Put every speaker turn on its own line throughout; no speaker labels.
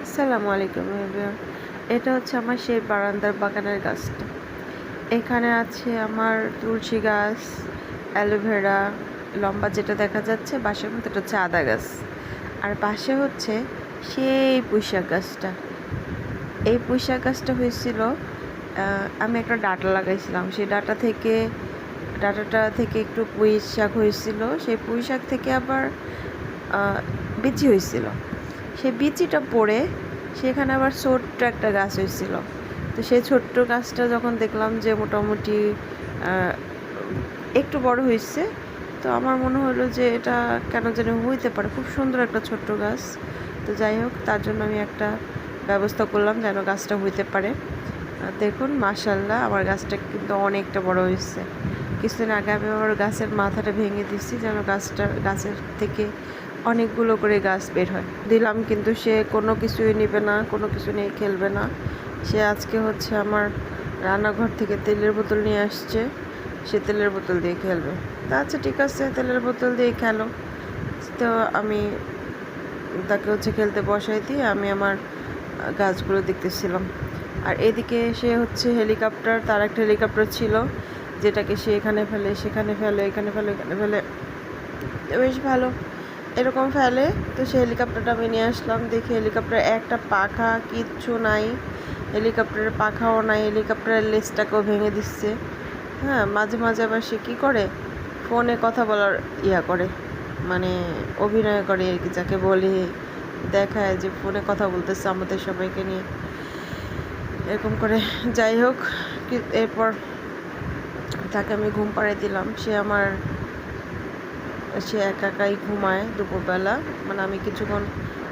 আসসালামু আলাইকুম এভরিওয়ান। এটা হচ্ছে আমার সেই বারান্দার বাগানের গাছটা। এখানে আছে আমার তুলসী গাছ, অ্যালোভেরা, লম্বা যেটা দেখা যাচ্ছে বাঁশের মতো, এটা হচ্ছে আদা গাছ। আর পাশে হচ্ছে সেই পুঁইশাক গাছটা। এই পুঁইশাক গাছটা হয়েছিল, আমি একটা ডাঁটা লাগাইছিলাম, সেই ডাঁটাটা থেকে একটু পুঁই শাক হয়েছিল, সেই পুঁই শাক থেকে আবার বিচি হয়েছিল। সেই বিচিটা পড়ে সেখানে আবার ছোট্ট একটা গাছ হয়েছিল। তো সেই ছোট্ট গাছটা যখন দেখলাম যে মোটামুটি একটু বড় হয়েছে, তো আমার মনে হলো যে এটা কেন জানি হইতে পারে, খুব সুন্দর একটা ছোট্ট গাছ। তো যাই হোক, তার জন্য আমি একটা ব্যবস্থা করলাম যেন গাছটা হইতে পারে। দেখুন মাশাআল্লাহ, আমার গাছটা কিন্তু অনেকটা বড় হয়েছে। কিছুদিন আগে আমি আমার গাছের মাথাটা ভেঙে দিচ্ছি যেন গাছের থেকে অনেকগুলো করে গাছ বের হয়। দিলাম, কিন্তু সে কোনো কিছুই নেবে না, কোনো কিছু নিয়ে খেলবে না। সে আজকে হচ্ছে আমার রান্নাঘর থেকে তেলের বোতল নিয়ে আসছে, সে তেলের বোতল দিয়ে খেলবে। তা আচ্ছা ঠিক আছে, তেলের বোতল দিয়ে খেলো। তো আমি তাকে হচ্ছে খেলতে বসাই দিয়ে আমি আমার গাছগুলো দেখতেছিলাম। আর এদিকে সে হচ্ছে তার একটা হেলিকপ্টার ছিল, যেটাকে সে এখানে ফেলে, সেখানে ফেলে, এখানে ফেলে, এখানে ফেলে, বেশ ভালো এরকম ফেলে। তো সেই হেলিকপ্টারটা আমি নিয়ে আসলাম, দেখি হেলিকপ্টারের একটা পাখা কিচ্ছু নাই, হেলিকপ্টারের পাখাও নাই, হেলিকপ্টারের লেজটাকেও ভেঙে দিচ্ছে। হ্যাঁ, মাঝে মাঝে আবার সে কী করে, ফোনে কথা বলার করে, মানে অভিনয় করে আর কি, যাকে বলে দেখায় যে ফোনে কথা বলতেছে আমাদের সবাইকে নিয়ে, এরকম করে। যাই হোক, এরপর তাকে আমি ঘুম পাড়িয়ে দিলাম। সে একা একাই ঘুমায় দুপুরবেলা, মানে আমি কিছুক্ষণ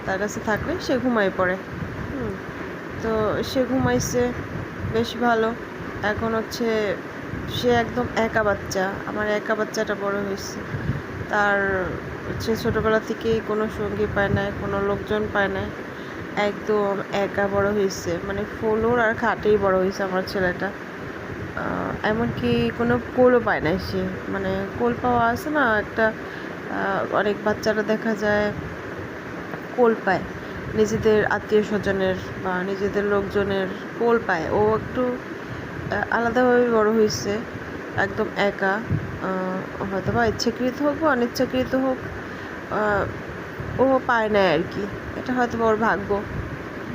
তার কাছে থাকলে সে ঘুমায় পড়ে। তো সে ঘুমাইছে, বেশ ভালো। এখন হচ্ছে সে একদম একা বাচ্চা, আমার একা বাচ্চাটা বড় হয়েছে। তার সে ছোটোবেলা থেকেই কোনো সঙ্গী পায় না, কোনো লোকজন পায় না, একদম একা বড় হয়েছে, মানে ফ্লোর আর খাটেই বড় হয়েছে আমার ছেলেটা। এমনকি কোনো কোলও পায় না সে, মানে কোল পাওয়া আছে না একটা, অনেক বাচ্চারা দেখা যায় কোল পায়, নিজেদের আত্মীয় স্বজনের বা নিজেদের লোকজনের কোল পায়। ও একটু আলাদাভাবে বড় হয়েছে, একদম একা। হয়তো বা ইচ্ছাকৃত হোক বা অনিচ্ছাকৃত হোক, ও পায় না আর কি। এটা হয়তো বা ওর ভাগ্য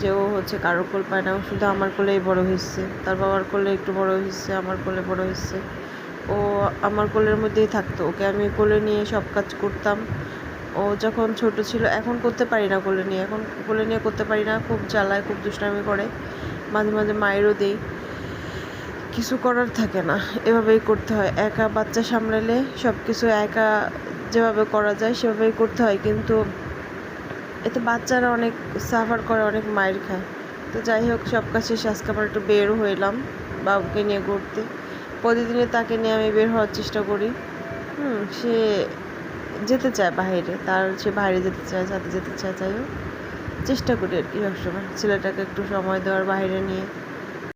যে ও হচ্ছে কারোর কোল পায় না, ও শুধু আমার কোলেই বড় হয়েছে, তার বাবার কোলে একটু বড় হয়েছে, আমার কোলে বড় হয়েছে। ও আমার কোলের মধ্যেই থাকতো, ওকে আমি কোলে নিয়ে সব কাজ করতাম। ও যখন ছোট ছিল, এখন করতে পারি না কোলে নিয়ে, এখন কোলে নিয়ে করতে পারি না, খুব জ্বালায়, খুব দুষ্টামি করে, মাঝে মাঝে মায়েরও দেই, কিছু করার থাকে না, এভাবেই করতে হয়। একা বাচ্চা সামলালে সব কিছু একা যেভাবে করা যায় সেভাবেই করতে হয়, কিন্তু এতে বাচ্চারা অনেক সাফার করে, অনেক মায়ের খায়। তো যাই হোক, সব কাজ শেষে আজকে আবার একটু বের হইলাম বাবুকে নিয়ে ঘুরতে। প্রতিদিনই তাকে নিয়ে আমি বের হওয়ার চেষ্টা করি। সে যেতে চায় বাইরে, সে বাইরে যেতে চায়, সাথে যেতে চায়। যাই হোক, চেষ্টা করি আর কি সবসময় ছেলেটাকে একটু সময় দেওয়ার বাইরে নিয়ে।